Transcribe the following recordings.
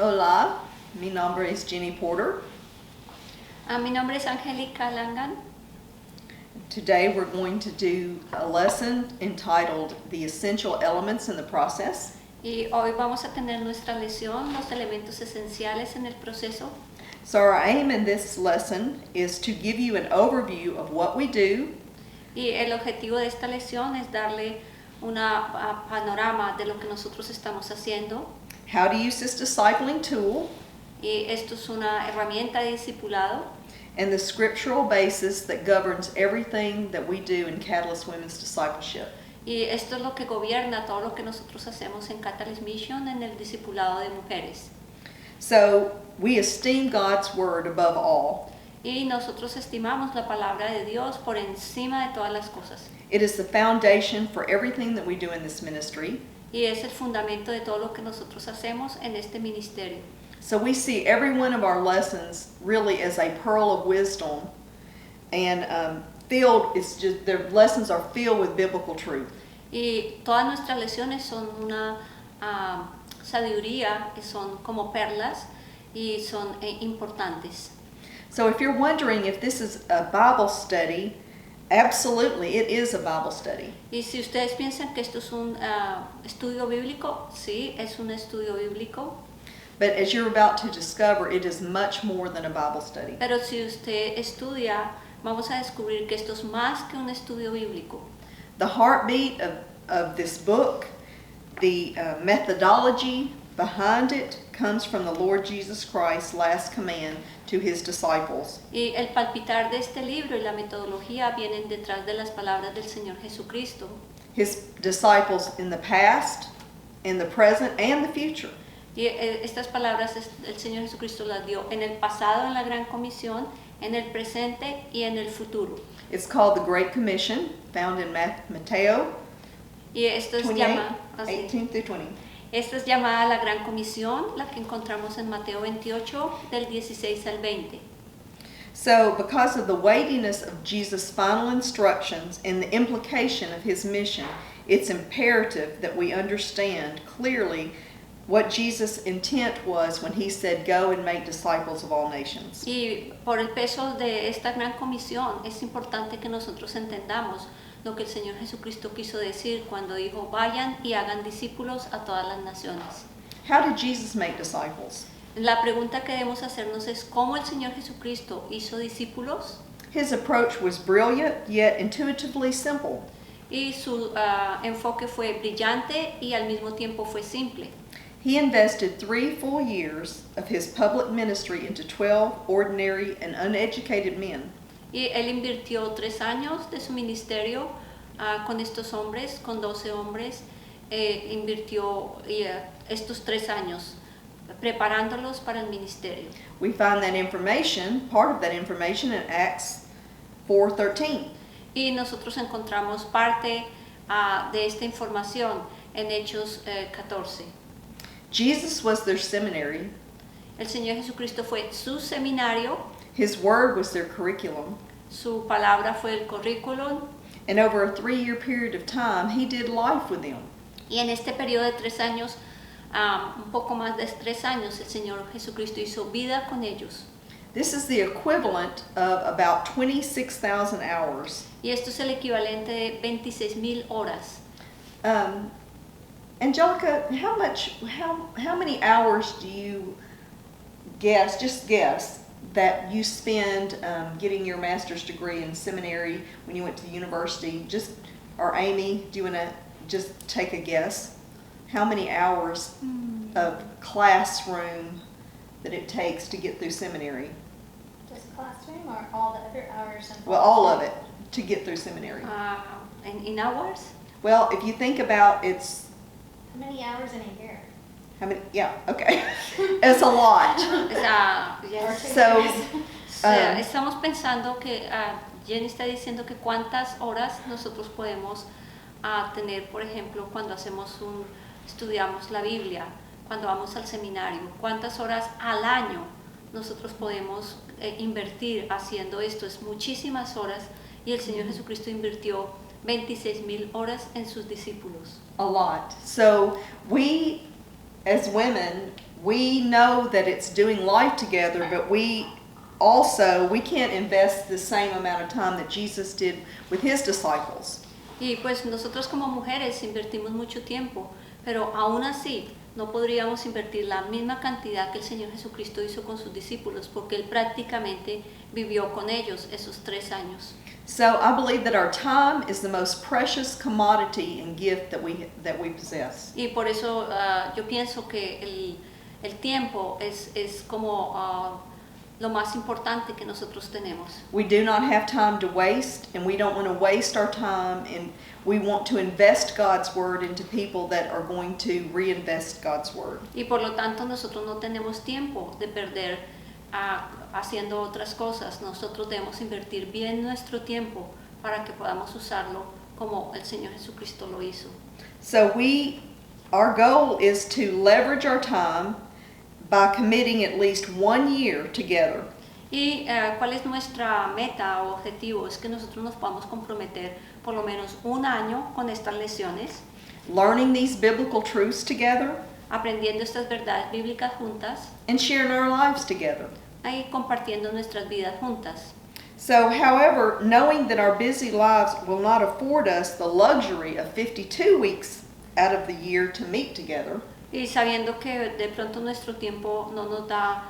Hola, mi nombre es Jenny Porter. Mi nombre es Angélica Langan. Today we're going to do a lesson entitled The Essential Elements in the Process. Y hoy vamos a tener nuestra lección, los elementos esenciales en el proceso. So our aim in this lesson is to give you an overview of what we do, Y el objetivo de esta lección es darle una panorama de lo que nosotros estamos haciendo. how to use this discipling tool, Y esto es una herramienta de discipulado and the scriptural basis that governs everything that we do in Catalyst Women's Discipleship. y esto es lo que gobierna todo lo que nosotros hacemos en Catalyst Mission en el discipulado de mujeres. So we esteem God's word above all. Y nosotros estimamos la palabra de Dios por encima de todas las cosas. It is the foundation for everything that we do in this ministry. Y es el fundamento de todo lo que nosotros hacemos en este ministerio. So we see every one of our lessons really as a pearl of wisdom, and their lessons are filled with biblical truth. Y todas nuestras lecciones son una sabiduría, que son como perlas y son importantes. So if you're wondering if this is a Bible study, absolutely it is a Bible study. Y si ustedes piensan que esto es un estudio bíblico, sí, es un estudio bíblico. But as you're about to discover, it is much more than a Bible study. Pero si usted estudia, vamos a descubrir que esto es más que un estudio bíblico. The heartbeat of this book, the methodology behind it, comes from the Lord Jesus Christ's last command to his disciples. Y el palpitar de este libro y la metodología vienen detrás de las palabras del Señor Jesucristo. His disciples in the past, in the present, and the future. Y estas palabras el Señor Jesucristo las dio en el pasado en la Gran Comisión, en el presente y en el futuro. It's called the Great Commission, found in Mateo Y esto es 28, llamada, 18 through 20. esta es llamada la Gran Comisión, la que encontramos en Mateo 28, del 16 al 20. So, because of the weightiness of Jesus' final instructions and the implication of his mission, it's imperative that we understand clearly what Jesus' intent was when he said, "Go and make disciples of all nations." Y por el peso de esta Gran Comisión es importante que nosotros entendamos lo que el Señor Jesucristo quiso decir cuando dijo, vayan y hagan discípulos a todas las naciones. How did Jesus make disciples? La pregunta que debemos hacernos es, ¿cómo el Señor Jesucristo hizo discípulos? His approach was brilliant yet intuitively simple. Y su enfoque fue brillante y al mismo tiempo fue simple. He invested 3 full years of his public ministry into 12 ordinary and uneducated men. Y él invirtió 3 años de su ministerio con estos hombres, con 12 hombres. Invirtió estos 3 años preparándolos para el ministerio. We find that information, part of that information, in Acts 4:13. Y nosotros encontramos parte de esta información en Hechos 14. Jesus was their seminary. El Señor Jesucristo fue su seminario, His word was their curriculum. su palabra fue el currículum, And over a 3-year period of time, he did life with them. y en este periodo de 3 años, un poco más de 3 años, el Señor Jesucristo hizo vida con ellos. This is the equivalent of about 26,000 hours. Y esto es el equivalente de 26,000 horas. Angelica, how many hours do you guess, that you spend getting your master's degree in seminary when you went to the university? Or Amy, do you want to just take a guess? How many hours of classroom that it takes to get through seminary? Just classroom or all the other hours involved? Well, all of it to get through seminary. In hours? Well, if you think about it's How many hours in a year? how many? Yeah, okay, it's a lot. Yes. So, Estamos pensando que Jenny está diciendo que cuántas horas nosotros podemos tener, por ejemplo, cuando estudiamos la Biblia, cuando vamos al seminario, cuántas horas al año nosotros podemos invertir haciendo esto. Es muchísimas horas, y el Señor Jesucristo invirtió 26,000 horas en sus discípulos. A lot. So we as women, we know that it's doing life together, but we can't invest the same amount of time that Jesus did with his disciples. Y pues nosotros como mujeres invertimos mucho tiempo, pero aún así no podríamos invertir la misma cantidad que el Señor Jesucristo hizo con sus discípulos, porque Él prácticamente vivió con ellos esos 3 años. So I believe that our time is the most precious commodity and gift that we possess. Y por eso yo pienso que el tiempo es como lo más importante que nosotros tenemos. We do not have time to waste, and we don't want to waste our time, and we want to invest God's word into people that are going to reinvest God's word. Y por lo tanto nosotros no tenemos tiempo de perder haciendo otras cosas. Nosotros debemos invertir bien nuestro tiempo para que podamos usarlo como el Señor Jesucristo lo hizo. So our goal is to leverage our time by committing at least 1 year together. Y cuál es nuestra meta o objetivo, es que nosotros nos podamos comprometer por lo menos 1 año con estas lecciones, Learning these biblical truths together aprendiendo estas verdades bíblicas juntas and sharing our lives together. y compartiendo nuestras vidas juntas. So, however, knowing that our busy lives will not afford us the luxury of 52 weeks out of the year to meet together, Y sabiendo que de pronto nuestro tiempo no nos da,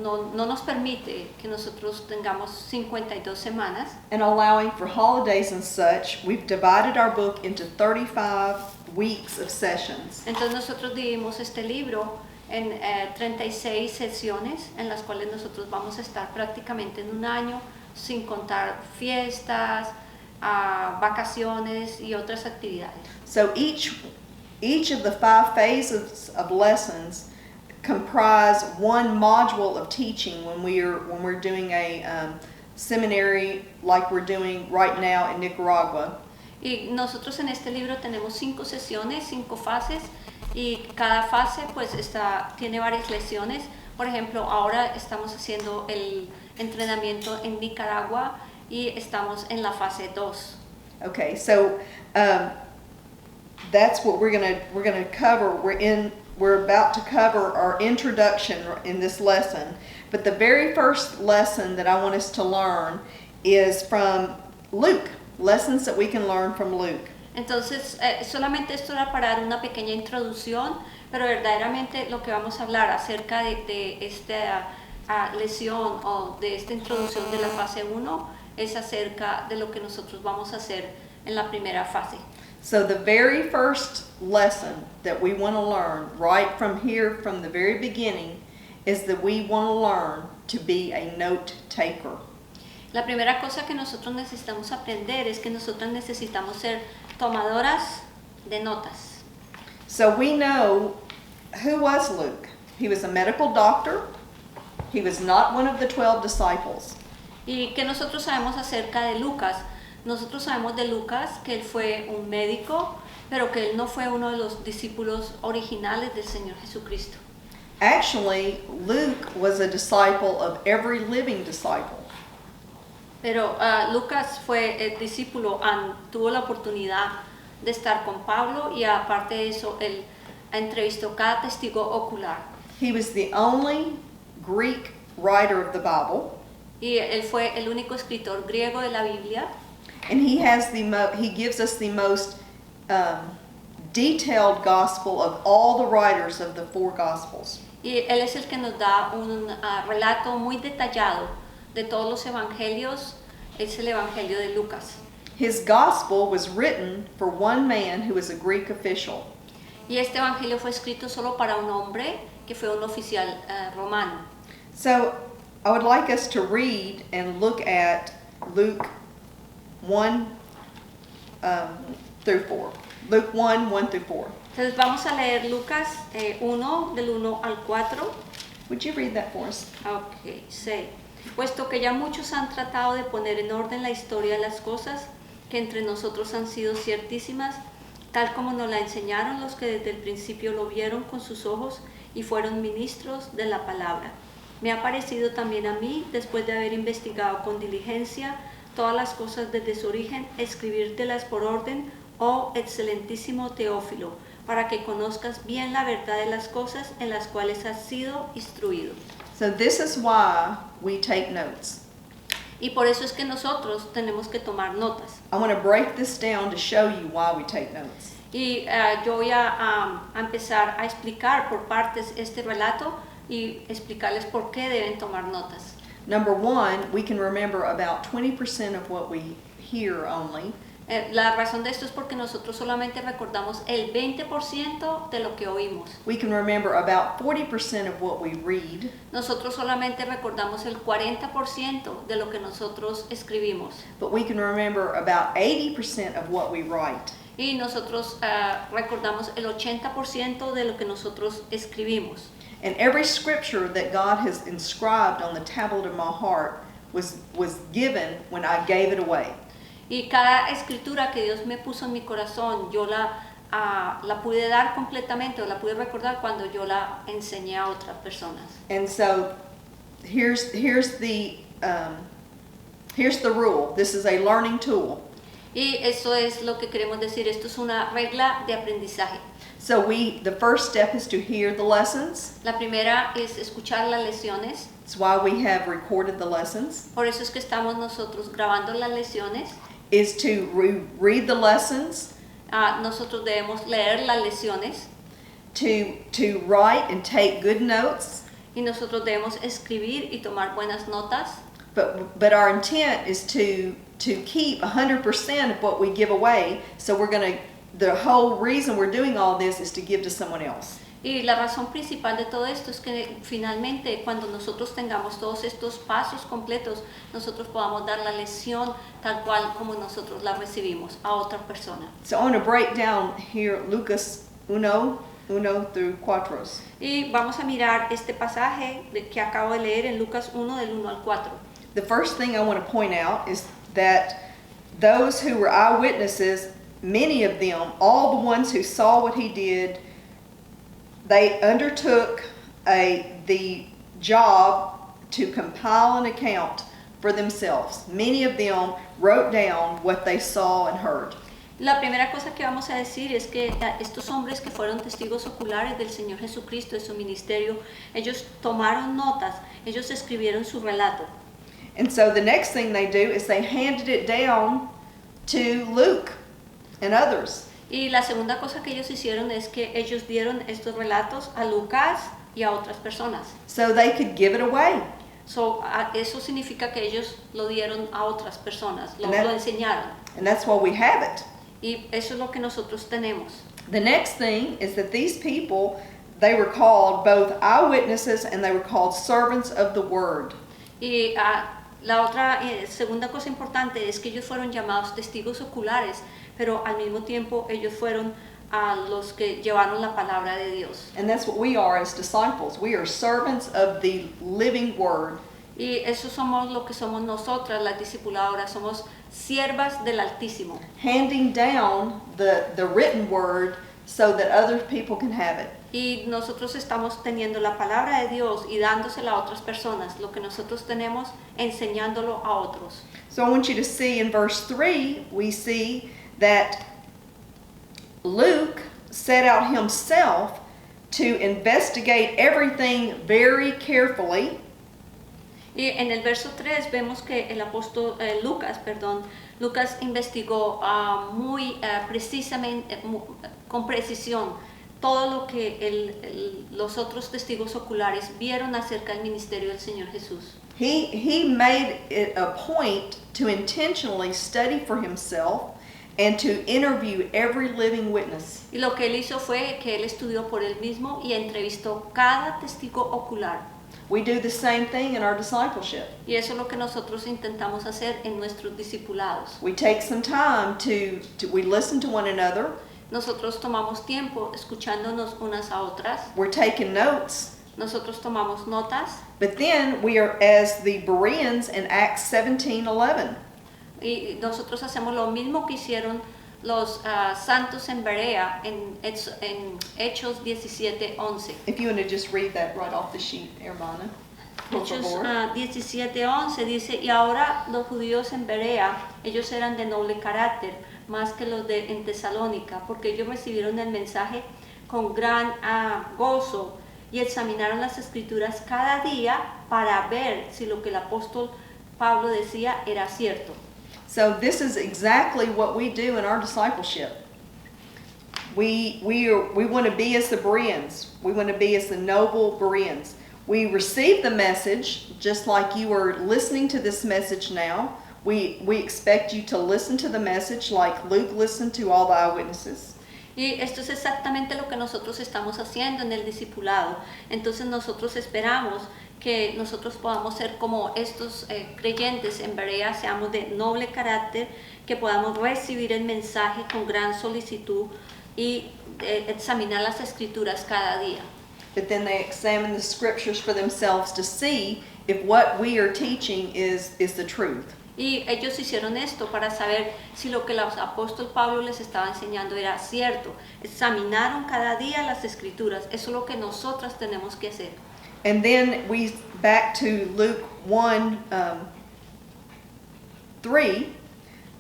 no nos permite que nosotros tengamos 52 semanas, and allowing for holidays and such, we've divided our book into 35 weeks of sessions. entonces nosotros dividimos este libro en 36 sesiones en las cuales nosotros vamos a estar prácticamente en 1 año, sin contar fiestas, vacaciones y otras actividades. So each of the 5 phases of lessons comprise one module of teaching when we're doing a seminary like we're doing right now in Nicaragua. Y nosotros en este libro tenemos 5 sesiones, 5 fases, y cada fase pues tiene varias lecciones. Por ejemplo, ahora estamos haciendo el entrenamiento en Nicaragua y estamos en la fase 2. Okay, so that's what we're gonna cover. We're about to cover our introduction in this lesson, but the very first lesson that I want us to learn is from Luke. Lessons that we can learn from Luke. Entonces, solamente esto era para dar una pequeña introducción, pero verdaderamente lo que vamos a hablar acerca de esta lección o de esta introducción de la fase 1 es acerca de lo que nosotros vamos a hacer en la primera fase. So the very first lesson that we want to learn right from here, from the very beginning, is that we want to learn to be a note taker. La primera cosa que nosotros necesitamos aprender es que nosotros necesitamos ser tomadoras de notas. So we know who was Luke. He was a medical doctor. He was not one of the 12 disciples. ¿Y qué nosotros sabemos acerca de Lucas? Nosotros sabemos de Lucas que él fue un médico, pero que él no fue uno de los discípulos originales del Señor Jesucristo. Actually, Luke was a disciple of every living disciple. Pero Lucas fue el discípulo, tuvo la oportunidad de estar con Pablo y aparte de eso, él entrevistó cada testigo ocular. He was the only Greek writer of the Bible. Y él fue el único escritor griego de la Biblia. And he gives us the most detailed gospel of all the writers of the 4 gospels. Y él es el que nos da un relato muy detallado de todos los evangelios. Es el evangelio de Lucas. His gospel was written for one man who was a Greek official. Y este evangelio fue escrito solo para un hombre que fue un oficial romano. So I would like us to read and look at Luke 1 through 4. Luke 1 through 4. Entonces vamos a leer Lucas 1 del 1 al 4. Would you read that for us? Ok, 6. Puesto que ya muchos han tratado de poner en orden la historia de las cosas que entre nosotros han sido ciertísimas, tal como nos la enseñaron los que desde el principio lo vieron con sus ojos y fueron ministros de la palabra. Me ha parecido también a mí, después de haber investigado con diligencia todas las cosas desde su origen, escribírtelas por orden, oh excelentísimo Teófilo, para que conozcas bien la verdad de las cosas en las cuales has sido instruido. So this is why we take notes. Y por eso es que nosotros tenemos que tomar notas. I want to break this down to show you why we take notes. Y yo voy a empezar a explicar por partes este relato y explicarles por qué deben tomar notas. Number one, we can remember about 20% of what we hear only. La razón de esto es porque nosotros solamente recordamos el 20% de lo que oímos. We can remember about 40% of what we read. Nosotros solamente recordamos el 40% de lo que nosotros escribimos. But we can remember about 80% of what we write. Y nosotros recordamos el 80% de lo que nosotros escribimos. And every scripture that God has inscribed on the tablet of my heart was given when I gave it away. Y cada escritura que Dios me puso en mi corazón, yo la pude dar completamente o la pude recordar cuando yo la enseñé a otras personas. And so here's the rule. This is a learning tool. Y eso es lo que queremos decir, esto es una regla de aprendizaje. So the first step is to hear the lessons. La primera es escuchar las lecciones, That's why we have recorded the lessons. por eso es que estamos nosotros grabando las lecciones. Is to read the lessons, Nosotros debemos leer las lecciones to write and take good notes. y nosotros debemos escribir y tomar buenas notas. But our intent is to keep 100% of what we give away. So the whole reason we're doing all this is to give to someone else. Y la razón principal de todo esto es que finalmente cuando nosotros tengamos todos estos pasos completos, nosotros podamos dar la lección tal cual como nosotros la recibimos a otra persona. So I want to break down here Lucas 1 through 4. Y vamos a mirar este pasaje que acabo de leer en Lucas 1 del 1 al 4. The first thing I want to point out is that those who were eyewitnesses, many of them, all the ones who saw what he did, they undertook the job to compile an account for themselves. Many of them wrote down what they saw and heard. La primera cosa que vamos a decir es que estos hombres que fueron testigos oculares del Señor Jesucristo, de su ministerio, ellos tomaron notas, ellos escribieron su relato. And so the next thing they do is they handed it down to Luke and others. Y la segunda cosa que ellos hicieron es que ellos dieron estos relatos a Lucas y a otras personas. So they could give it away. Eso significa que ellos lo dieron a otras personas, lo And enseñaron. And that's why we have it. Y eso es lo que nosotros tenemos. The next thing is that these people, they were called both eyewitnesses and they were called servants of the word. Y la otra segunda cosa importante es que ellos fueron llamados testigos oculares, pero al mismo tiempo ellos fueron los que llevaron la palabra de Dios. And that's what we are as disciples. We are servants of the living word. Y eso somos lo que somos nosotras, las discipuladoras, somos siervas del Altísimo. Handing down the written word so that other people can have it. Y nosotros estamos teniendo la palabra de Dios y dándosela a otras personas, lo que nosotros tenemos, enseñándolo a otros. So I want you to see in verse 3, we see that Luke set out himself to investigate everything very carefully. Y en el verso 3 vemos que el apóstol Lucas investigó muy precisamente, con precisión, todo lo que los otros testigos oculares vieron acerca del ministerio del Señor Jesús. He made it a point to intentionally study for himself and to interview every living witness. Y lo que él hizo fue que él estudió por él mismo y entrevistó cada testigo ocular. We do the same thing in our discipleship. Y eso es lo que nosotros intentamos hacer en nuestros discipulados. We take some time we listen to one another. Nosotros tomamos tiempo escuchándonos unas a otras. We're taking notes. Nosotros tomamos notas. But then we are as the Bereans in Acts 17:11. Y nosotros hacemos lo mismo que hicieron los santos en Berea en Hechos 17:11. If you want to just read that right off the sheet, hermana. Por Hechos favor. 17:11 dice, y ahora los judíos en Berea, ellos eran de noble carácter, más que los de en Tesalónica, porque ellos recibieron el mensaje con gran gozo y examinaron las escrituras cada día para ver si lo que el apóstol Pablo decía era cierto. So this is exactly what we do in our discipleship. We want to be as the Bereans. We want to be as the noble Bereans. We receive the message just like you are listening to this message now. We expect you to listen to the message like Luke listened to all the eyewitnesses. Y esto es exactamente lo que nosotros estamos haciendo en el discipulado. Entonces nosotros esperamos que nosotros podamos ser como estos creyentes en Berea, seamos de noble carácter, que podamos recibir el mensaje con gran solicitud y examinar las escrituras cada día. But then they examine the scriptures for themselves to see if what we are teaching is the truth. Y ellos hicieron esto para saber si lo que el apóstol Pablo les estaba enseñando era cierto. Examinaron cada día las escrituras. Eso es lo que nosotras tenemos que hacer. And then we back to Luke 1:3.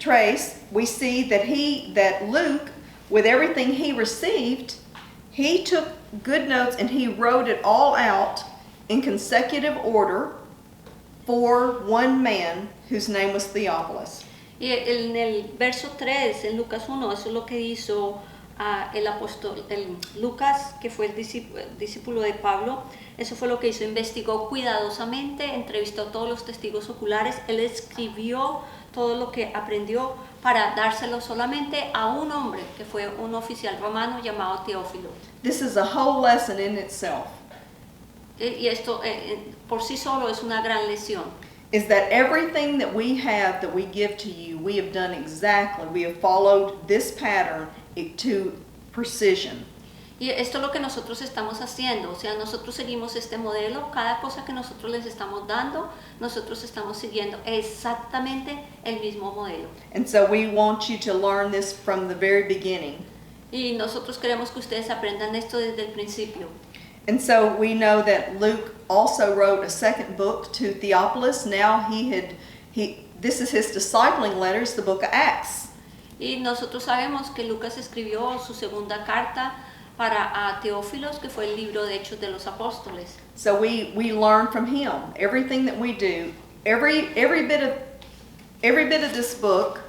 Trace, we see that Luke, with everything he received, he took good notes and he wrote it all out in consecutive order for one man whose name was Theophilus. Y en el verso 3, en Lucas 1, eso es lo que hizo el apóstol Lucas, que fue el discípulo de Pablo. Eso fue lo que hizo, investigó cuidadosamente, entrevistó a todos los testigos oculares, él escribió todo lo que aprendió para dárselo solamente a un hombre, que fue un oficial romano llamado Teófilo. This is a whole lesson in itself. Y esto por sí solo es una gran lección. Is that everything that we give to you, we have done exactly. We have followed this pattern to precision. Y esto es lo que nosotros estamos haciendo, o sea, nosotros seguimos este modelo, cada cosa que nosotros les estamos dando, nosotros estamos siguiendo exactamente el mismo modelo. And so we want you to learn this from the very beginning. Y nosotros queremos que ustedes aprendan esto desde el principio. And so we know that Luke also wrote a second book to Theophilus. Now this is his discipling letters, the book of Acts. Y nosotros sabemos que Lucas escribió su segunda carta para Teófilos, que fue el libro de Hechos de los Apóstoles. So we learn from him. Everything that we do, every bit of this book,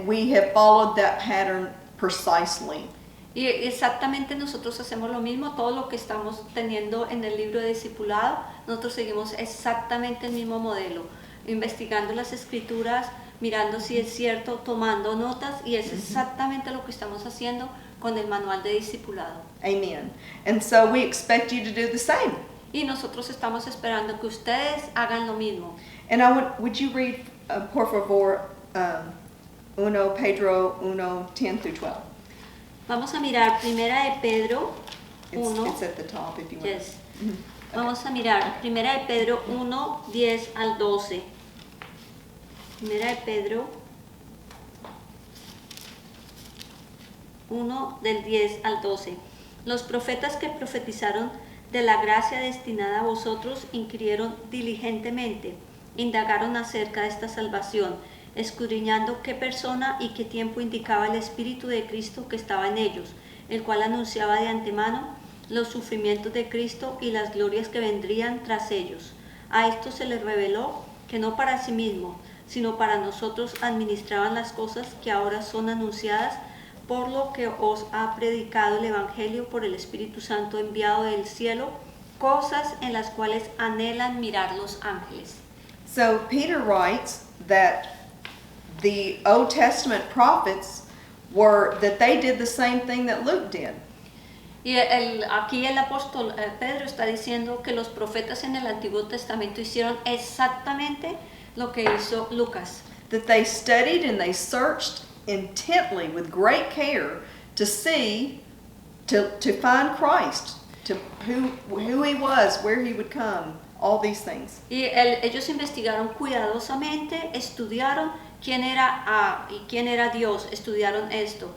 we have followed that pattern precisely. Y exactamente nosotros hacemos lo mismo, todo lo que estamos teniendo en el libro de discipulado, nosotros seguimos exactamente el mismo modelo, investigando las escrituras, mirando si es cierto, tomando notas, y es exactamente lo que estamos haciendo con el manual de discipulado. Amen. And so we expect you to do the same. Y nosotros estamos esperando que ustedes hagan lo mismo. And would you read, por favor, 1 Pedro 1:10 through 12. Vamos a mirar Primera de Pedro 1. It's at the top if you want. Yes. Mhm. Okay. Vamos a mirar Primera de Pedro 1, 10 al 12. Primera de Pedro 1 del 10 al 12. Los profetas que profetizaron de la gracia destinada a vosotros inquirieron diligentemente, indagaron acerca de esta salvación, escudriñando qué persona y qué tiempo indicaba el Espíritu de Cristo que estaba en ellos, el cual anunciaba de antemano los sufrimientos de Cristo y las glorias que vendrían tras ellos. A esto se les reveló que no para sí mismo, sino para nosotros administraban las cosas que ahora son anunciadas, por lo que os ha predicado el Evangelio por el Espíritu Santo enviado del cielo, cosas en las cuales anhelan mirar los ángeles. So Peter writes that the Old Testament prophets they did the same thing that Luke did. Y aquí el apóstol Pedro está diciendo que los profetas en el Antiguo Testamento hicieron exactamente lo que hizo Lucas. That they studied and they searched intently with great care to see, to find Christ, to who he was, where he would come, all these things. Y ellos investigaron cuidadosamente, estudiaron quién era Dios, estudiaron esto.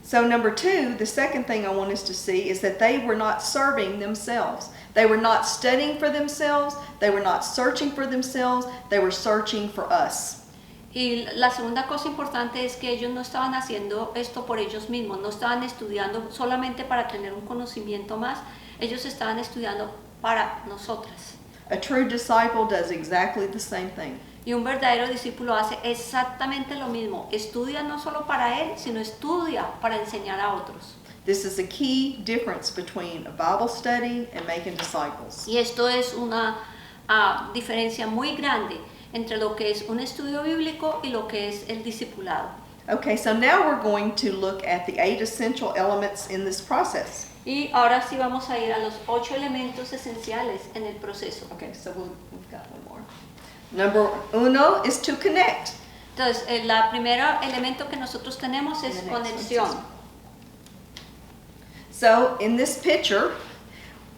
So number 2, the second thing I want us to see is that they were not serving themselves. They were not studying for themselves. They were not searching for themselves. They were searching for us. Y la segunda cosa importante es que ellos no estaban haciendo esto por ellos mismos, no estaban estudiando solamente para tener un conocimiento más, ellos estaban estudiando para nosotras. A true disciple does exactly the same thing. Y un verdadero discípulo hace exactamente lo mismo, estudia no solo para él, sino estudia para enseñar a otros. This is a key difference between a Bible study and making disciples. Y esto es una diferencia muy grande entre lo que es un estudio bíblico y lo que es el discipulado. Okay, so now we're going to look at the 8 essential elements in this process. Y ahora sí vamos a ir a los 8 elementos esenciales en el proceso. Okay, so we've got one more. Number 1 is to connect. Entonces, el primer elemento que nosotros tenemos es And the next conexión. one. So in this picture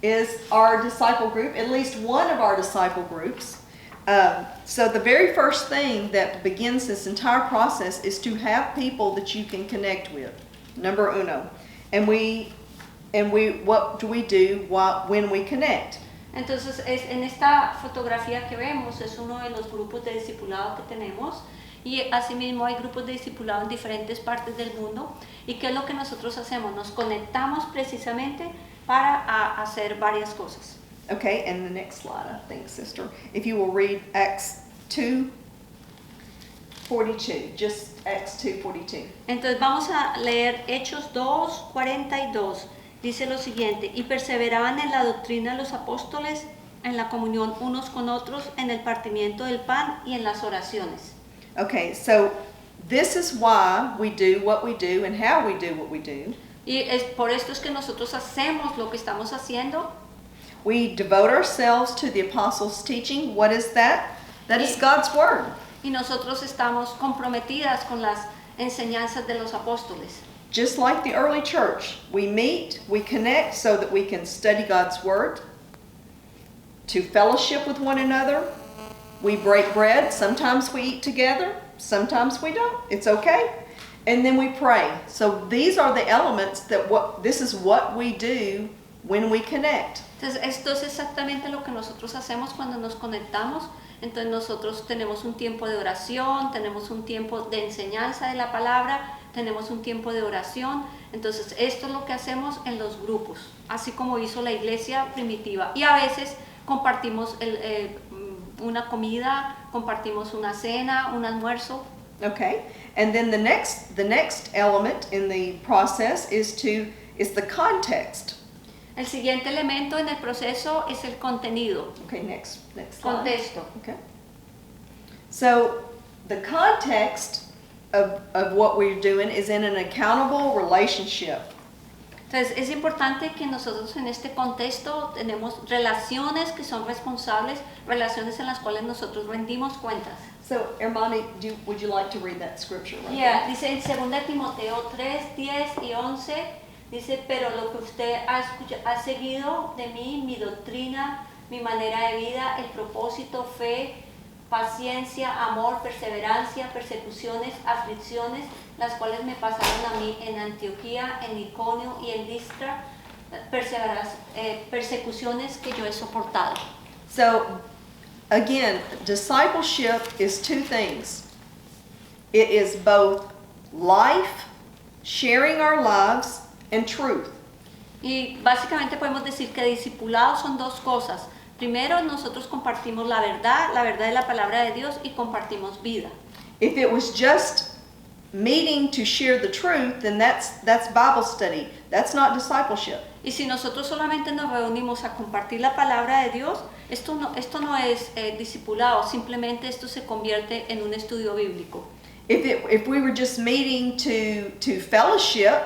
is our disciple group, at least one of our disciple groups. So the very first thing that begins this entire process is to have people that you can connect with. Number 1. And what do we do when we connect? Entonces, en esta fotografía que vemos es uno de los grupos de discipulado que tenemos y asimismo hay grupos de discipulado en diferentes partes del mundo. ¿Y qué es lo que nosotros hacemos? Nos conectamos precisamente para hacer varias cosas. Okay, and the next slide, I think, sister. If you will read Acts 2:42, just Acts 2:42. Entonces vamos a leer Hechos 2:42. Dice lo siguiente: y perseveraban en la doctrina de los apóstoles, en la comunión unos con otros, en el partimiento del pan y en las oraciones. Okay, so this is why we do what we do and how we do what we do. Y por esto es que nosotros hacemos lo que estamos haciendo. We devote ourselves to the apostles' teaching. What is that? That is God's word. Y nosotros estamos comprometidas con las enseñanzas de los apóstoles. Just like the early church, we meet, we connect so that we can study God's word, to fellowship with one another. We break bread. Sometimes we eat together, sometimes we don't. It's okay. And then we pray. So these are the elements this is what we do when we connect. Entonces, esto es exactamente lo que nosotros hacemos cuando nos conectamos. Entonces, nosotros tenemos un tiempo de oración, tenemos un tiempo de enseñanza de la palabra, tenemos un tiempo de oración. Entonces, esto es lo que hacemos en los grupos, así como hizo la iglesia primitiva. Y a veces compartimos una comida, compartimos una cena, un almuerzo. Okay, and then the next element in the process is the context. El siguiente elemento en el proceso es el contenido. Okay, next slide. Contexto. Okay. So the context of what we're doing is in an accountable relationship. Entonces es importante que nosotros en este contexto tenemos relaciones que son responsables, relaciones en las cuales nosotros rendimos cuentas. So, Hermani, would you like to read that scripture right Yeah, dice en 2 Timoteo 3, 10 y 11, dice, pero lo que usted ha seguido de mí, mi doctrina, mi manera de vida, el propósito, fe, paciencia, amor, perseverancia, persecuciones, aflicciones, las cuales me pasaron a mí en Antioquía, en Iconio y en Listra, persecuciones que yo he soportado. So, again, discipleship is two things. It is both life, sharing our lives, and truth. Y básicamente podemos decir que discipulados son dos cosas. Primero, nosotros compartimos la verdad de la palabra de Dios y compartimos vida. If it was just meeting to share the truth, then that's Bible study. That's not discipleship. Y si nosotros solamente nos reunimos a compartir la palabra de Dios, esto no es discipulado, simplemente esto se convierte en un estudio bíblico. If we were just meeting to fellowship,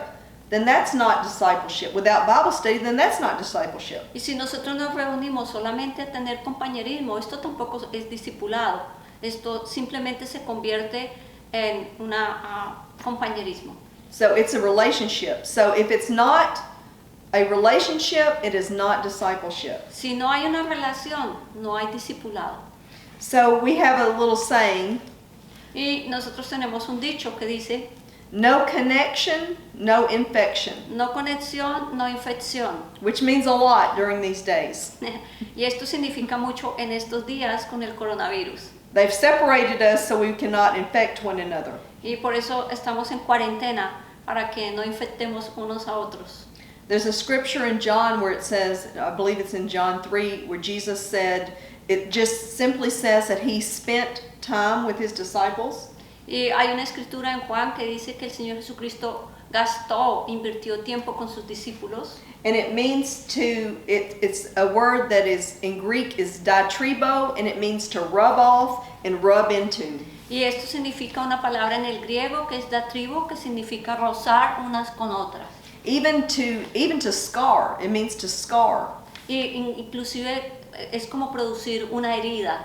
then that's not discipleship. Without Bible study, then that's not discipleship. Y si nosotros nos reunimos solamente a tener compañerismo, esto tampoco es discipulado. Esto simplemente se convierte en un compañerismo. So it's a relationship. So if it's not a relationship, it is not discipleship. Si no hay una relación, no hay discipulado. So we have a little saying, Y nosotros tenemos un dicho que dice, no connection, no infection, no conexión, no infección. which means a lot during these days. Y esto significa mucho en estos días con el coronavirus. They've separated us so we cannot infect one another. Y por eso estamos en cuarentena, para que no infectemos unos a otros. There's a scripture in John where it says, I believe it's in John 3, where Jesus said, it just simply says that he spent time with his disciples. Y hay una escritura en Juan que dice que el Señor Jesucristo gastó, invirtió tiempo con sus discípulos. And it means it's a word that is in Greek is diatribo, and it means to rub off and rub into. Y esto significa una palabra en el griego que es datribo, que significa rozar unas con otras. Even to scar, it means to scar. Inclusive es como producir una herida.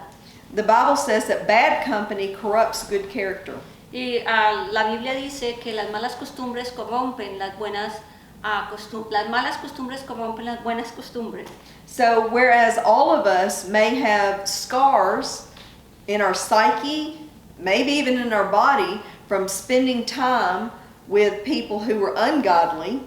The Bible says that bad company corrupts good character. Y la Biblia dice que las malas costumbres corrompen las buenas las malas costumbres corrompen las buenas costumbres. So whereas all of us may have scars in our psyche, maybe even in our body, from spending time with people who were ungodly,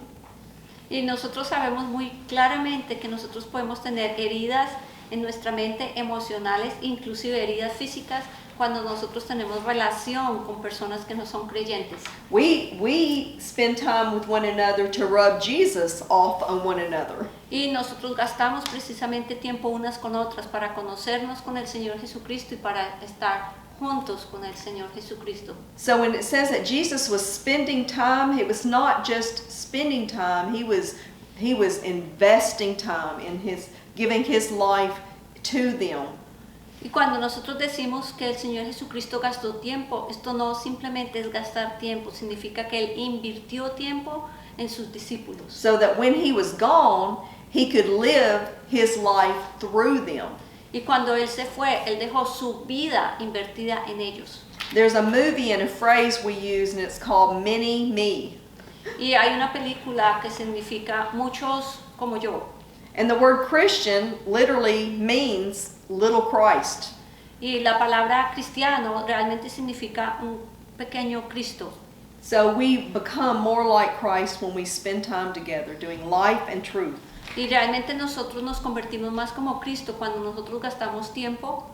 y nosotros sabemos muy claramente que nosotros podemos tener heridas en nuestra mente, emocionales, inclusive heridas físicas, cuando nosotros tenemos relación con personas que no son creyentes. we spend time with one another to rub Jesus off on one another. Y nosotros gastamos precisamente tiempo unas con otras para conocernos con el Señor Jesucristo y para estar juntos con el Señor Jesucristo. So when it says that Jesus was spending time, it was not just spending time, he was investing time in giving his life to them. Y cuando nosotros decimos que el Señor Jesucristo gastó tiempo, esto no simplemente es gastar tiempo, significa que Él invirtió tiempo en sus discípulos. So that when he was gone, he could live his life through them. Y cuando Él se fue, Él dejó su vida invertida en ellos. There's a movie and a phrase we use, and it's called Mini Me. Y hay una película que significa muchos como yo. And the word Christian literally means little Christ. Y la palabra cristiano realmente significa un pequeño Cristo. So we become more like Christ when we spend time together doing life and truth. Y realmente nosotros nos convertimos más como Cristo cuando nosotros gastamos tiempo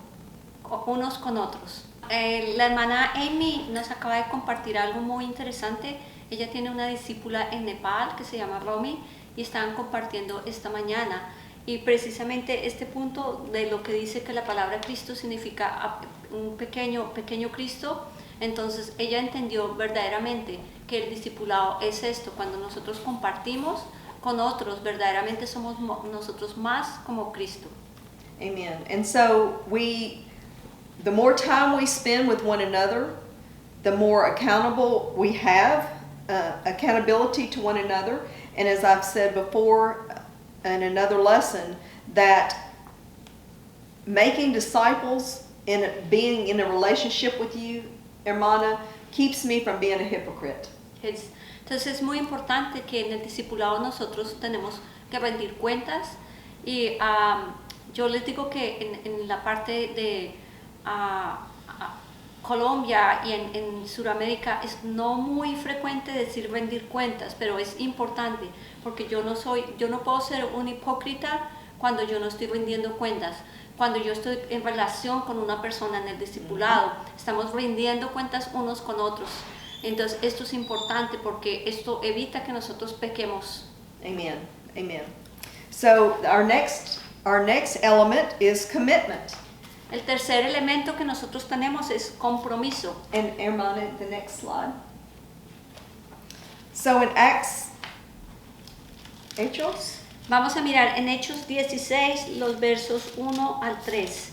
unos con otros. La hermana Amy nos acaba de compartir algo muy interesante. Ella tiene una discípula en Nepal que se llama Romy y estaban compartiendo esta mañana. Y precisamente este punto de lo que dice que la palabra Cristo significa un pequeño Cristo, entonces ella entendió verdaderamente que el discipulado es esto, cuando nosotros compartimos con otros, verdaderamente somos nosotros más como Cristo. Amen. And so the more time we spend with one another, the more accountable we have, accountability to one another. And as I've said before in another lesson, that making disciples and being in a relationship with you, hermana, keeps me from being a hypocrite. Entonces es muy importante que en el discipulado nosotros tenemos que rendir cuentas y yo les digo que en la parte de Colombia y en Sudamérica es no muy frecuente decir rendir cuentas, pero es importante porque yo no puedo ser un hipócrita cuando yo no estoy rindiendo cuentas. Cuando yo estoy en relación con una persona en el discipulado, estamos rindiendo cuentas unos con otros. Entonces esto es importante porque esto evita que nosotros pequemos. Amen. Amen. So our next element is commitment. El tercer elemento que nosotros tenemos es compromiso. And hermana, the next slide. So in Hechos. Vamos a mirar en Hechos 16 los versos 1 al 3.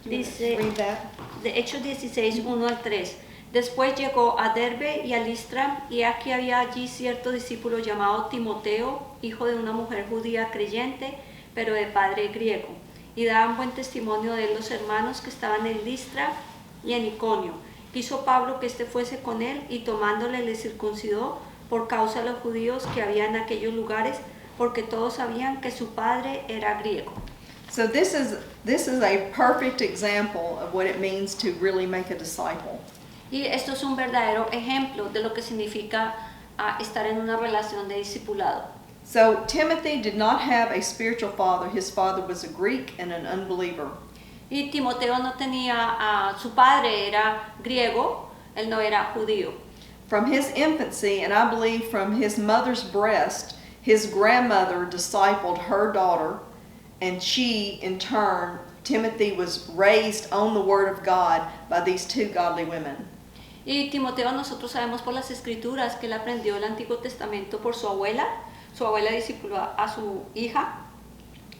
Dice, Read that. de Hechos 16, 1 al 3. Después llegó a Derbe y a Listra, y aquí había allí cierto discípulo llamado Timoteo, hijo de una mujer judía creyente, pero de padre griego. Y daban buen testimonio de él los hermanos que estaban en Listra y en Iconio. Quiso Pablo que éste fuese con él, y tomándole le circuncidó por causa de los judíos que había en aquellos lugares, porque todos sabían que su padre era griego. So this is a perfect example of what it means to really make a disciple. Y esto es un verdadero ejemplo de lo que significa estar en una relación de discipulado. So Timothy did not have a spiritual father. His father was a Greek and an unbeliever. Y Timoteo no tenía, su padre era griego, él no era judío. From his infancy, and I believe from his mother's breast, his grandmother discipled her daughter, and she, in turn, Timothy was raised on the Word of God by these two godly women. Y Timoteo, nosotros sabemos por las escrituras que él aprendió el Antiguo Testamento por su abuela discipuló a su hija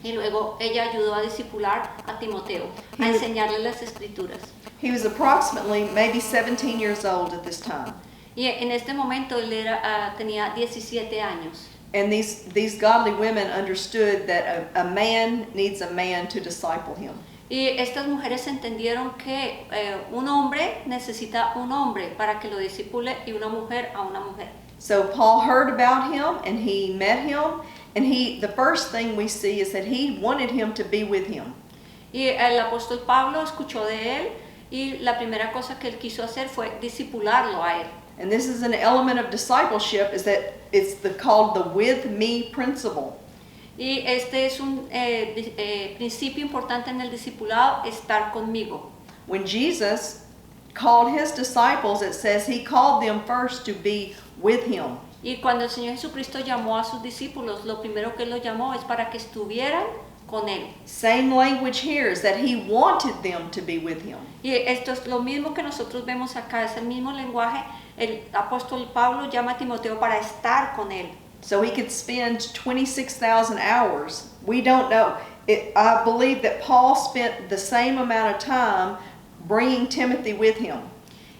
y luego ella ayudó a discipular a Timoteo, a enseñarle las escrituras. He was approximately maybe 17 years old at this time. Y en este momento él tenía 17 años. And these godly women understood that a man needs a man to disciple him. Y estas mujeres entendieron que un hombre necesita un hombre para que lo discipule y una mujer a una mujer. So Paul heard about him and he met him, and the first thing we see is that he wanted him to be with him. Y el apóstol Pablo escuchó de él y la primera cosa que él quiso hacer fue discipularlo a él. And this is an element of discipleship, is that it's called the with me principle. Y este es un principio importante en el discipulado, estar conmigo. When Jesus called his disciples, it says he called them first to be with him. Y cuando el Señor Jesucristo llamó a sus discípulos, lo primero que él los llamó es para que estuvieran con él. Same language here is that he wanted them to be with him. Y esto es lo mismo que nosotros vemos acá, es el mismo lenguaje. El apóstol Pablo llama a Timoteo para estar con él. So he could spend 26,000 hours. We don't know. I believe that Paul spent the same amount of time bringing Timothy with him.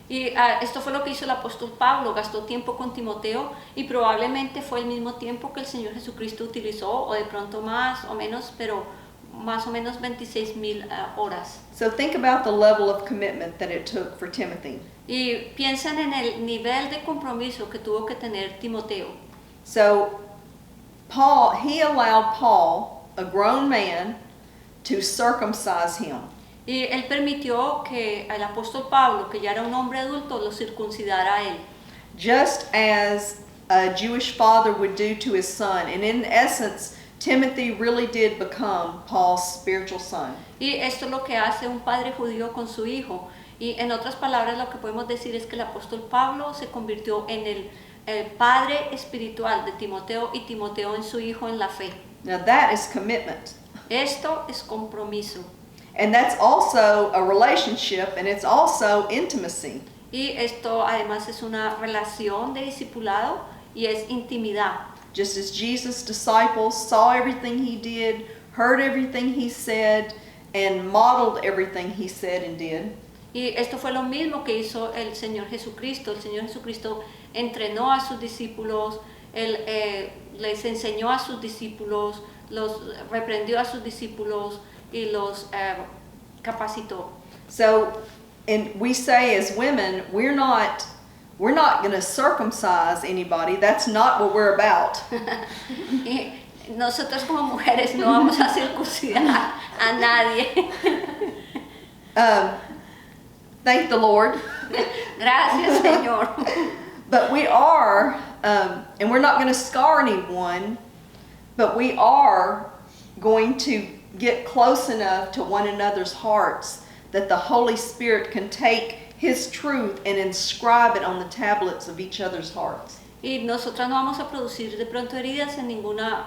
Y esto fue lo que hizo el apóstol Pablo, gastó tiempo con Timoteo y probablemente fue el mismo tiempo que el Señor Jesucristo utilizó, o de pronto más o menos, pero más o menos 26,000 horas. So think about the level of commitment that it took for Timothy. Y piensen en el nivel de compromiso que tuvo que tener Timoteo. So he allowed Paul, a grown man, to circumcise him. Y él permitió que el apóstol Pablo, que ya era un hombre adulto, lo circuncidara a él. Just as a Jewish father would do to his son. And in essence, Timothy really did become Paul's spiritual son. Y esto es lo que hace un padre judío con su hijo. Y en otras palabras, lo que podemos decir es que el apóstol Pablo se convirtió en el padre espiritual de Timoteo y Timoteo en su hijo en la fe. Now that is commitment. Esto es compromiso. And that's also a relationship, and it's also intimacy. Y esto además es una relación de discipulado y es intimidad. Just as Jesus' disciples saw everything he did, heard everything he said, and modeled everything he said and did. Y esto fue lo mismo que hizo el Señor Jesucristo. El Señor Jesucristo entrenó a sus discípulos, él les enseñó a sus discípulos, los reprendió a sus discípulos y los capacitó. So, and we say as women, we're not going to circumcise anybody. That's not what we're about. Y nosotros como mujeres no vamos a circuncidar a nadie. Thank the Lord. Gracias, Señor. But we are, and we're not going to scar anyone, but we are going to get close enough to one another's hearts that the Holy Spirit can take His truth and inscribe it on the tablets of each other's hearts. Y nosotras no vamos a producir de pronto heridas en ninguna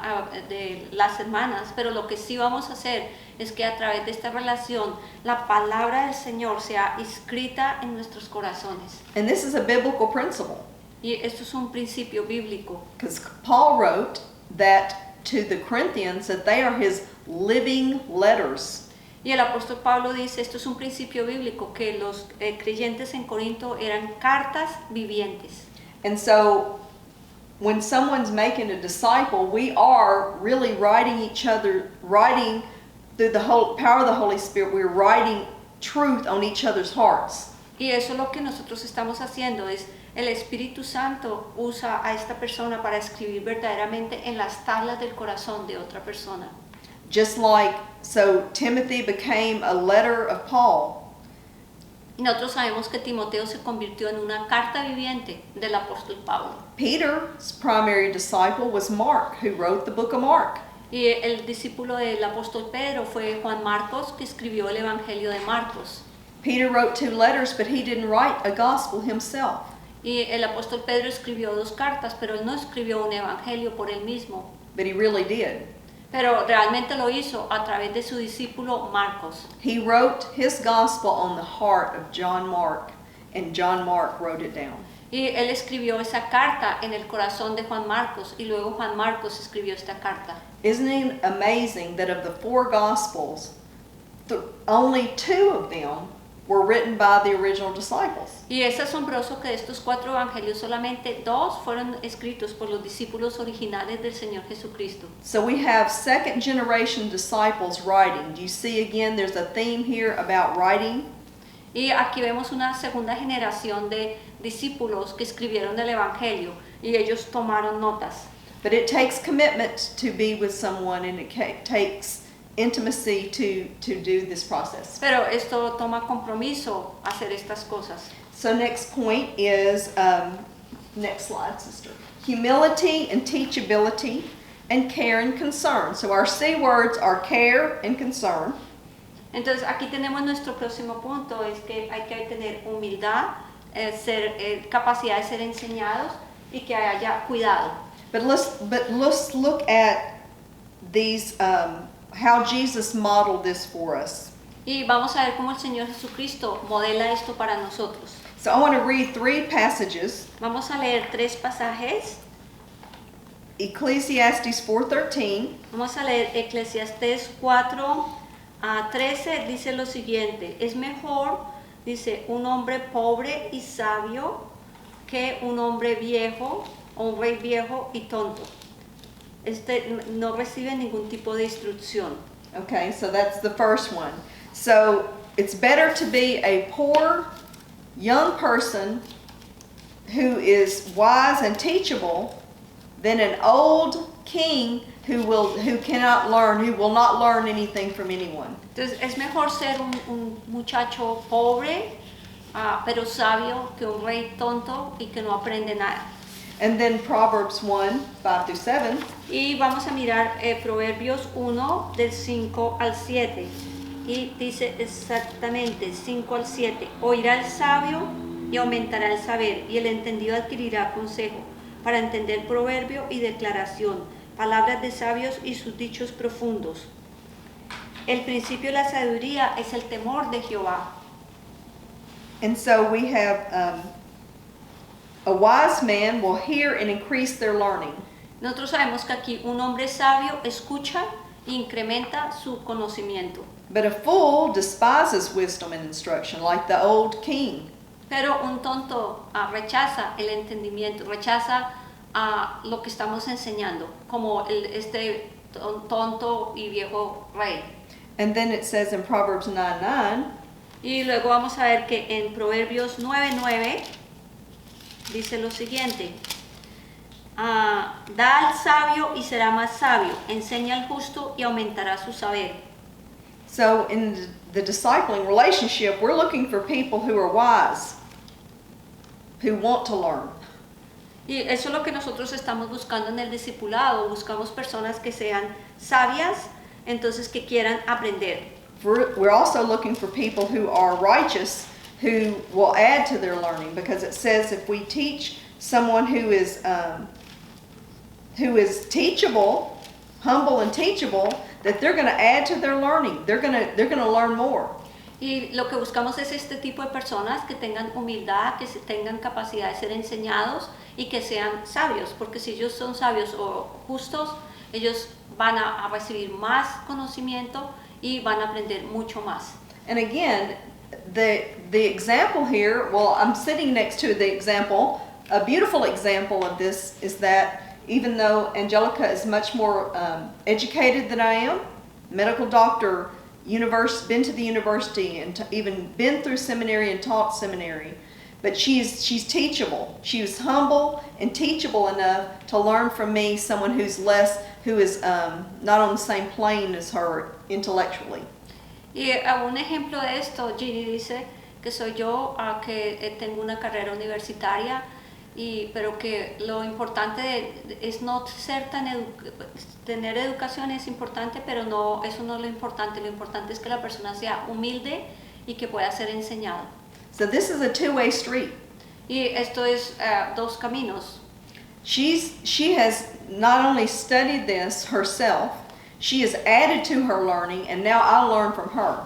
de las hermanas, pero lo que sí vamos a hacer es que a través de esta relación la palabra del Señor sea escrita en nuestros corazones. And this is a biblical principle. Y esto es un principio bíblico. Because Paul wrote that to the Corinthians that they are his living letters. Y el apóstol Pablo dice, esto es un principio bíblico, que los creyentes en Corinto eran cartas vivientes. And so when someone's making a disciple, we are really writing through the whole power of the Holy Spirit, we're writing truth on each other's hearts. Y eso es lo que nosotros estamos haciendo, es el Espíritu Santo usa a esta persona para escribir verdaderamente en las tablas del corazón de otra persona. Just like, so Timothy became a letter of Paul. Y nosotros sabemos que Timoteo se convirtió en una carta viviente del apóstol Pablo. Peter's primary disciple was Mark, who wrote the book of Mark. Y el discípulo del apóstol Pedro fue Juan Marcos, que escribió el Evangelio de Marcos. Peter wrote 2 letters, but he didn't write a gospel himself. Y el apóstol Pedro escribió 2 cartas, pero él no escribió un evangelio por él mismo. But he really did. Pero realmente lo hizo a través de su discípulo Marcos. He wrote his gospel on the heart of John Mark, and John Mark wrote it down. Y él escribió esa carta en el corazón de Juan Marcos, y luego Juan Marcos escribió esta carta. Isn't it amazing that of the 4 gospels, only 2 of them were written by the original disciples? Y es asombroso que de estos 4 evangelios solamente 2 fueron escritos por los discípulos originales del Señor Jesucristo. So we have second generation disciples writing. Do you see again there's a theme here about writing? Y aquí vemos una segunda generación de discípulos que escribieron el evangelio y ellos tomaron notas. But it takes commitment to be with someone, and it takes intimacy to do this process. Pero esto toma compromiso hacer estas cosas. So next point is, next slide, sister. Humility and teachability and care and concern. So our C words are care and concern. Entonces aquí tenemos nuestro próximo punto, es que hay que tener humildad, capacidad de ser enseñados y que haya cuidado. But let's look at these, how Jesus modeled this for us. Y vamos a ver cómo el Señor Jesucristo modela esto para nosotros. So I want to read 3 passages. Vamos a leer 3 pasajes. Ecclesiastes 4:13. Vamos a leer Eclesiastés 4:13, dice lo siguiente: es mejor, dice, un hombre pobre y sabio que un hombre viejo, o un rey viejo y tonto. Este no recibe ningún tipo de instrucción. Okay, so that's the first one. So it's better to be a poor young person who is wise and teachable than an old king who will not learn anything from anyone. Entonces es mejor ser un muchacho pobre, pero sabio, que un rey tonto y que no aprende nada. And then Proverbs 1:5-7. Y vamos a mirar Proverbios 1 del 5 al 7. Y dice exactamente 5 al 7. Oirá el sabio y aumentará el saber, y el entendido adquirirá consejo, para entender proverbio y declaración, palabras de sabios y sus dichos profundos. El principio de la sabiduría es el temor de Jehová. And so we have a wise man will hear and increase their learning. Nosotros sabemos que aquí un hombre sabio escucha e incrementa su conocimiento. But a fool despises wisdom and instruction, like the old king. Pero un tonto rechaza el entendimiento, rechaza lo que estamos enseñando, como este tonto y viejo rey. And then it says in Proverbs 9:9, y luego vamos a ver que en Proverbios 9:9 dice lo siguiente: da al sabio y será más sabio, enseña al justo y aumentará su saber. So in the discipling relationship, we're looking for people who are wise, who want to learn. Y eso es lo que nosotros estamos buscando en el discipulado. Buscamos personas que sean sabias, entonces que quieran aprender. We're also looking for people who are righteous, who will add to their learning, because it says if we teach someone who is teachable, humble and teachable, that they're going to add to their learning. They're going to learn more. Y lo que buscamos es este tipo de personas que tengan humildad, que tengan capacidad de ser enseñados y que sean sabios, porque si ellos son sabios o justos, ellos van a recibir más conocimiento y van a aprender mucho más. And again, the example here, well, I'm sitting next to the example. A beautiful example of this is that even though Angelica is much more educated than I am, medical doctor, been to the university and even been through seminary and taught seminary, but she's teachable. She was humble and teachable enough to learn from me, someone who is not on the same plane as her intellectually. Y un ejemplo de esto, Ginny dice que soy yo, que tengo una carrera universitaria, pero que lo importante es no ser tener educación es importante, pero no, eso no es lo importante es que la persona sea humilde y que pueda ser enseñado. So this is a two-way street. Y esto es dos caminos. She has not only studied this herself, she has added to her learning, and now I learn from her.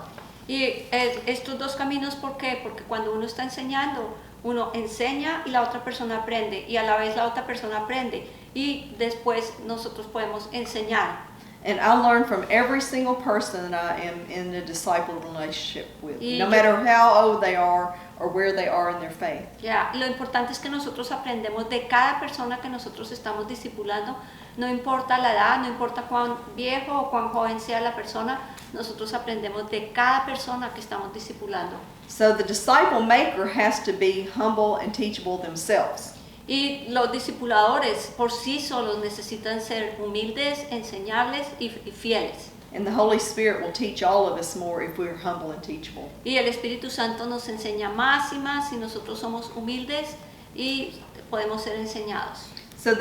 Y estos dos caminos, ¿por qué? Porque cuando uno está enseñando, uno enseña y la otra persona aprende, y a la vez la otra persona aprende, y después nosotros podemos enseñar. And I learn from every single person that I am in a disciple relationship with, Y no matter how old they are or where they are in their faith. Ya, lo importante es que nosotros aprendemos de cada persona que nosotros estamos discipulando, no importa la edad, no importa cuán viejo o cuán joven sea la persona, nosotros aprendemos de cada persona que estamos discipulando. So the disciple maker has to be humble and teachable themselves. Y los discipuladores por sí solos necesitan ser humildes, enseñables y fieles. And the Holy Spirit will teach all of us more if we're humble and teachable. Y el Espíritu Santo nos enseña más y más si nosotros somos humildes y podemos ser enseñados. So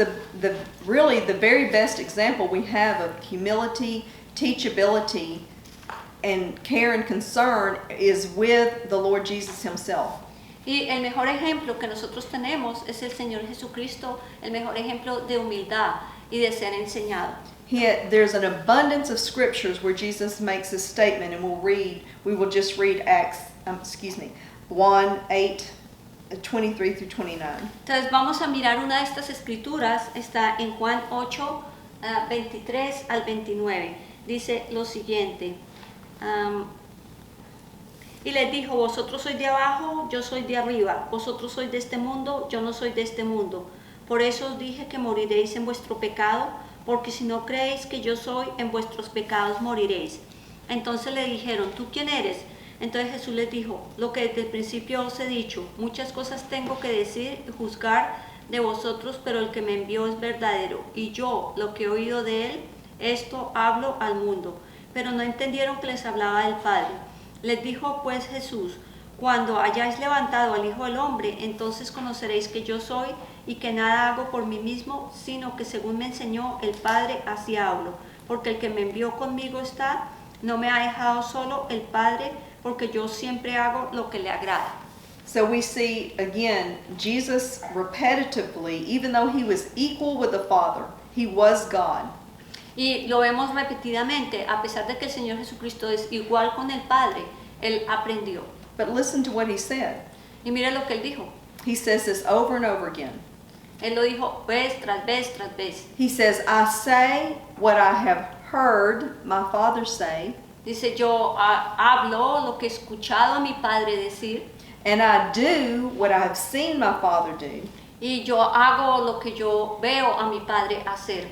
really the very best example we have of humility, teachability, and care and concern is with the Lord Jesus himself. Y el mejor ejemplo que nosotros tenemos es el Señor Jesucristo, el mejor ejemplo de humildad y de ser enseñado. There's an abundance of scriptures where Jesus makes this statement, and we will just read Acts, 1:8-23 through 29. Entonces vamos a mirar una de estas escrituras, está en Juan 8, 23 al 29. Dice lo siguiente. Y les dijo, vosotros sois de abajo, yo soy de arriba, vosotros sois de este mundo, yo no soy de este mundo. Por eso os dije que moriréis en vuestro pecado, porque si no creéis que yo soy, en vuestros pecados moriréis. Entonces le dijeron, ¿tú quién eres? Entonces Jesús les dijo, lo que desde el principio os he dicho, muchas cosas tengo que decir y juzgar de vosotros, pero el que me envió es verdadero, y yo, lo que he oído de él, esto hablo al mundo. Pero no entendieron que les hablaba del Padre. Les dijo pues Jesús, cuando hayáis levantado al Hijo del Hombre, entonces conoceréis que yo soy y que nada hago por mí mismo, sino que según me enseñó el Padre, así hablo. Porque el que me envió conmigo está, no me ha dejado solo el Padre, porque yo siempre hago lo que le agrada. So we see again, Jesus repetitively, even though he was equal with the Father, he was God. Y lo vemos repetidamente, a pesar de que el Señor Jesucristo es igual con el Padre, Él aprendió. But listen to what he said. Y mire lo que Él dijo. He says this over and over again. Él lo dijo vez tras vez tras vez. He says, I say what I have heard my Father say, Dice, yo hablo lo que he escuchado a mi Padre decir, and I do what I have seen my Father do. y yo hago lo que yo veo a mi Padre hacer.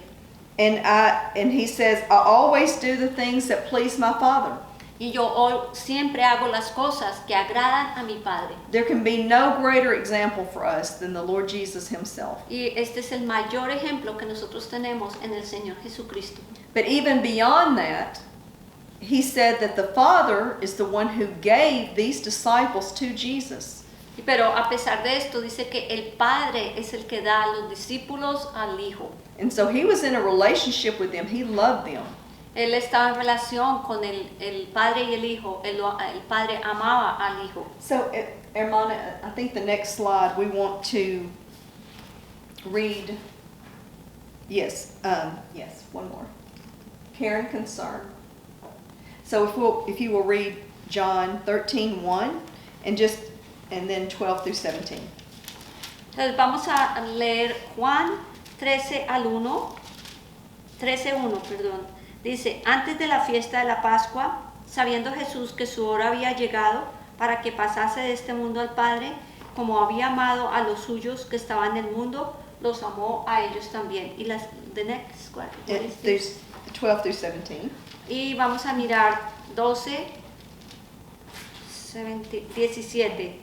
And he says, I always do the things that please my Father. Y yo siempre hago las cosas que agradan a mi Padre. There can be no greater example for us than the Lord Jesus himself. Y este es el mayor ejemplo que nosotros tenemos en el Señor Jesucristo. But even beyond that, he said that the Father is the one who gave these disciples to Jesus. Pero a pesar de esto, dice que el Padre es el que da a los discípulos al Hijo. And so he was in a relationship with them. He loved them. Él estaba en relación con el Padre y el Hijo. El Padre amaba al Hijo. So, Hermana, I think the next slide we want to read. Yes, one more. Care and concern. So if you will read John 13:1 and then 12 through 17. Entonces vamos a leer Juan 13:1, perdón. Dice, antes de la fiesta de la Pascua, sabiendo Jesús que su hora había llegado para que pasase de este mundo al Padre, como había amado a los suyos que estaban en el mundo, los amó a ellos también. Y the next one, what is this? 12 through 17. Y vamos a mirar 17.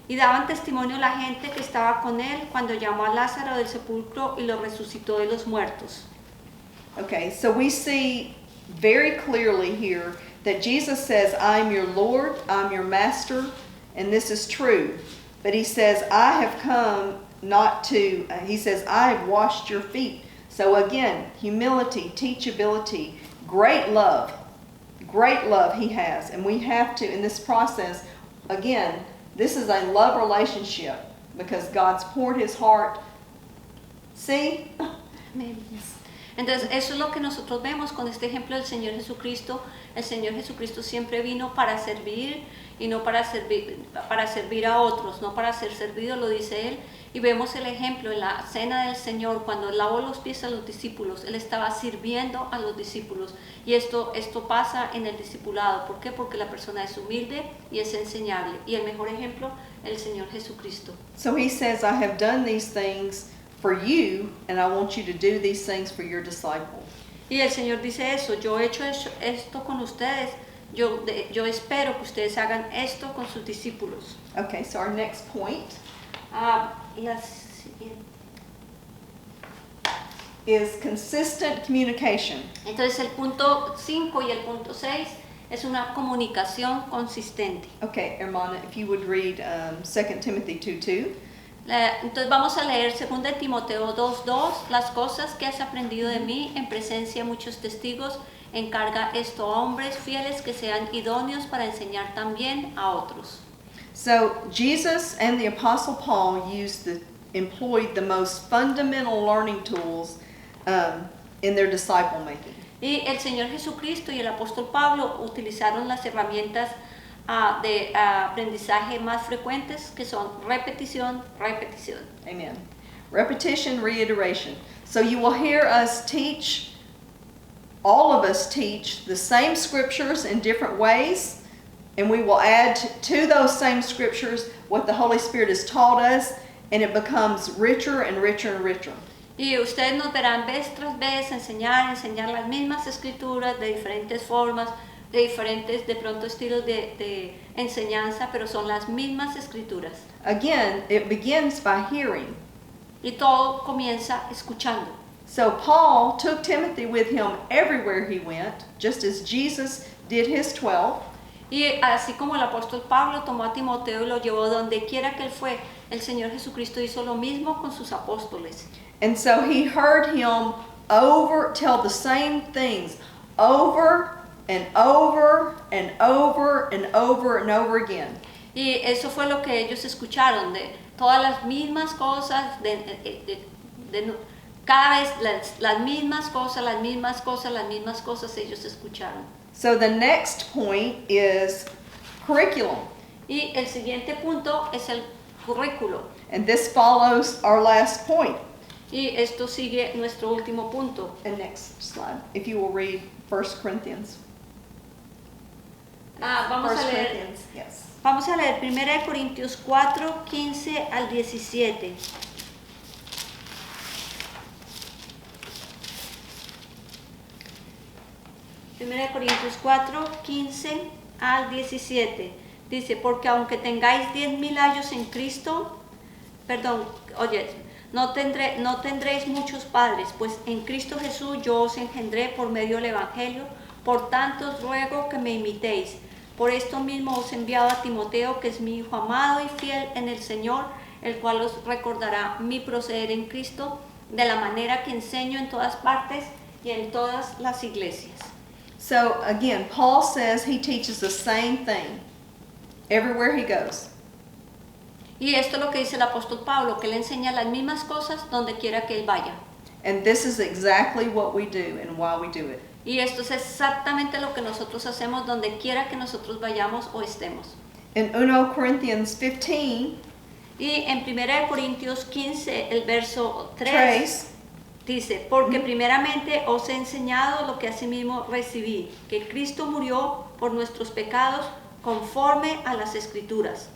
Y daban testimonio la gente que estaba con él cuando llamó a Lázaro del sepulcro y lo resucitó de los muertos. Okay, so we see very clearly here that Jesus says, I'm your Lord, I'm your master, and this is true. But he says, I have come not to, he says, I have washed your feet. So again, humility, teachability, great love he has. And we have to, in this process, again, this is a love relationship because God's poured his heart. See? Entonces, eso es lo que nosotros vemos con este ejemplo del Señor Jesucristo. El Señor Jesucristo siempre vino para servir y no para servir a otros, no para ser servido, lo dice Él. Y vemos el ejemplo en la cena del Señor, cuando Él lavó los pies a los discípulos, Él estaba sirviendo a los discípulos. Y esto pasa en el discipulado. ¿Por qué? Porque la persona es humilde y es enseñable. Y el mejor ejemplo, el Señor Jesucristo. So he says, I have done these things for you, and I want you to do these things for your disciples. Y el Señor dice eso, yo he hecho esto con ustedes, yo espero que ustedes hagan esto con sus discípulos. Okay, so our next point is consistent communication. Entonces el punto 5 y el punto 6 es una comunicación consistente. Okay, hermana, if you would read 2 Timothy 2:2. Entonces vamos a leer 2 Timoteo 2:2, las cosas que has aprendido de mí en presencia de muchos testigos, encarga esto a hombres fieles que sean idóneos para enseñar también a otros. So Jesus and the Apostle Paul employed the most fundamental learning tools in their disciple making. Y el Señor Jesucristo y el apóstol Pablo utilizaron las herramientas de aprendizaje más frecuentes, que son repetición. Amen. Repetition, reiteration. So you will hear us teach, all of us teach the same scriptures in different ways, and we will add to those same scriptures what the Holy Spirit has taught us, and it becomes richer and richer and richer. Y ustedes nos verán vez tras vez enseñar las mismas escrituras de diferentes formas, de diferentes, de pronto, estilos de enseñanza, pero son las mismas escrituras. Again, it begins by hearing. Y todo comienza escuchando. So Paul took Timothy with him everywhere he went, just as Jesus did his 12. Y así como el apóstol Pablo tomó a Timoteo y lo llevó donde quiera que él fue, el Señor Jesucristo hizo lo mismo con sus apóstoles. And so he heard him tell the same things over and over and over and over and over again. Y eso fue lo que ellos escucharon, de todas las mismas cosas, cada vez las mismas cosas ellos escucharon. So the next point is curriculum. Y el siguiente punto es el currículo. And this follows our last point. Y esto sigue nuestro último punto. And next slide, if you will read 1 Corinthians. Vamos 1 a leer. Corinthians, yes. Vamos a leer 1 Corintios 4, 15 al 17. Primera de Corintios 4, 15 al 17. Dice, porque aunque tengáis 10,000 años en Cristo, no tendréis muchos padres, pues en Cristo Jesús yo os engendré por medio del Evangelio. Por tanto os ruego que me imitéis. Por esto mismo os he enviado a Timoteo, que es mi hijo amado y fiel en el Señor, el cual os recordará mi proceder en Cristo, de la manera que enseño en todas partes y en todas las iglesias. So again, Paul says he teaches the same thing everywhere he goes. Y esto es lo que dice el apóstol Pablo, que él enseña las mismas cosas donde quiera que él vaya. And this is exactly what we do and why we do it. Y esto es exactamente lo que nosotros hacemos donde quiera que nosotros vayamos o estemos. In 1 Corinthians 15, y en 1 Corintios 15, el verso 3, dice, porque primeramente os he enseñado lo que asimismo recibí, que Cristo murió por nuestros pecados conforme a las Escrituras.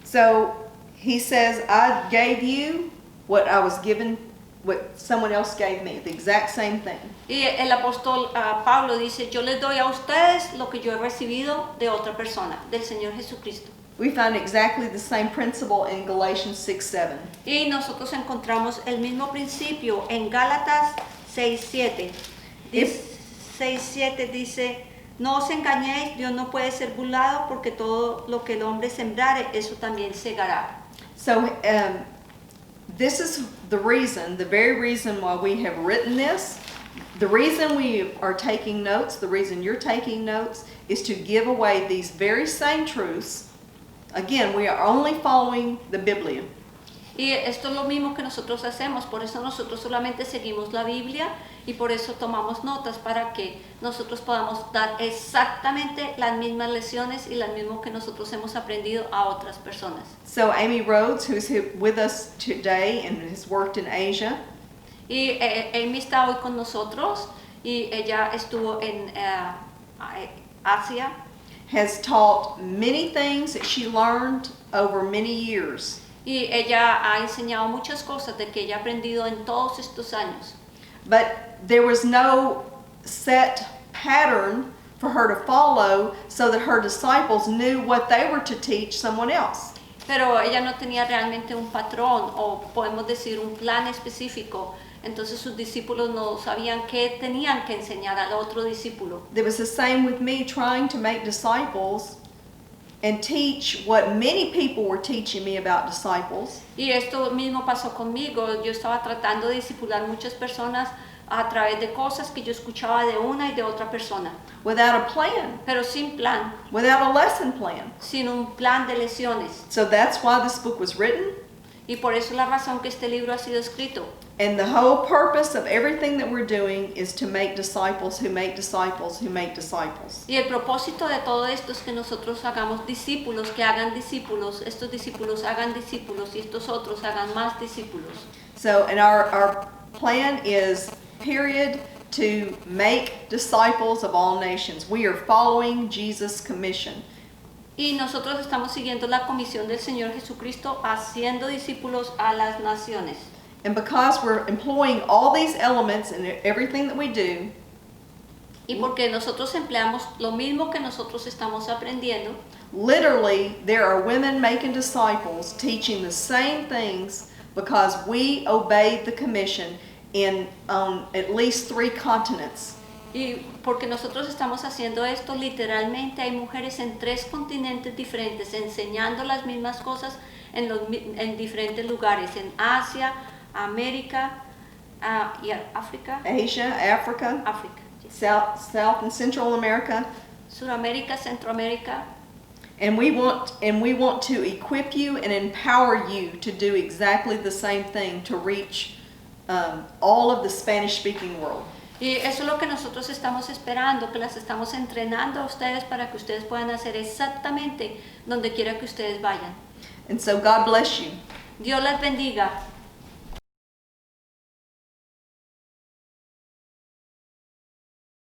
So he says, I gave you what I was given, what someone else gave me, the exact same thing. Y el apóstol Pablo dice, yo les doy a ustedes lo que yo he recibido de otra persona, del Señor Jesucristo. We find exactly the same principle in Galatians 6:7. Y nosotros encontramos el mismo principio en Gálatas 6:7. 6:7 dice, no os engañéis, Dios no puede ser burlado, porque todo lo que el hombre sembrare, eso también segará. So this is the reason, the very reason why we have written this. The reason we are taking notes, the reason you're taking notes, is to give away these very same truths. Again, we are only following the Biblia. Y esto es lo mismo que nosotros hacemos, por eso nosotros solamente seguimos la Biblia y por eso tomamos notas para que nosotros podamos dar exactamente las mismas lecciones y las mismas que nosotros hemos aprendido a otras personas. So Amy Rhodes, who's here with us today and has worked in Asia, Y Amy está hoy con nosotros y ella estuvo en Asia has taught many things that she learned over many years. y ella ha enseñado muchas cosas de que ella ha aprendido en todos estos años. But there was no set pattern for her to follow so that her disciples knew what they were to teach someone else. Pero ella no tenía realmente un patrón o podemos decir un plan específico. Entonces sus discípulos no sabían qué tenían que enseñar al otro discípulo. It was the same with me trying to make disciples and teach what many people were teaching me about disciples. Y esto mismo pasó conmigo. Yo estaba tratando de discipular muchas personas a través de cosas que yo escuchaba de una y de otra persona. Without a plan, Pero sin plan, without a lesson plan. sin un plan de lecciones. So that's why this book was written. Y por eso es la razón que este libro ha sido escrito. And the whole purpose of everything that we're doing is to make disciples who make disciples who make disciples. Y el propósito de todo esto es que nosotros hagamos discípulos, que hagan discípulos, estos discípulos hagan discípulos y estos otros hagan más discípulos. So, and our plan is, period, to make disciples of all nations. We are following Jesus' commission. Y nosotros estamos siguiendo la comisión del Señor Jesucristo, haciendo discípulos a las naciones. And because we're employing all these elements in everything that we do, Y porque nosotros empleamos lo mismo que nosotros estamos aprendiendo, literally there are women making disciples teaching the same things because we obeyed the commission in at least 3 continents. y porque nosotros estamos haciendo esto, literalmente hay mujeres en 3 continentes diferentes enseñando las mismas cosas en diferentes lugares, en Asia, América y África. Asia, Africa, África, yes. South and Central America. Suramérica, Centroamérica. And we want to equip you and empower you to do exactly the same thing to reach all of the Spanish-speaking world. Y eso es lo que nosotros estamos esperando, que las estamos entrenando a ustedes para que ustedes puedan hacer exactamente donde quiera que ustedes vayan. And so God bless you. Dios las bendiga.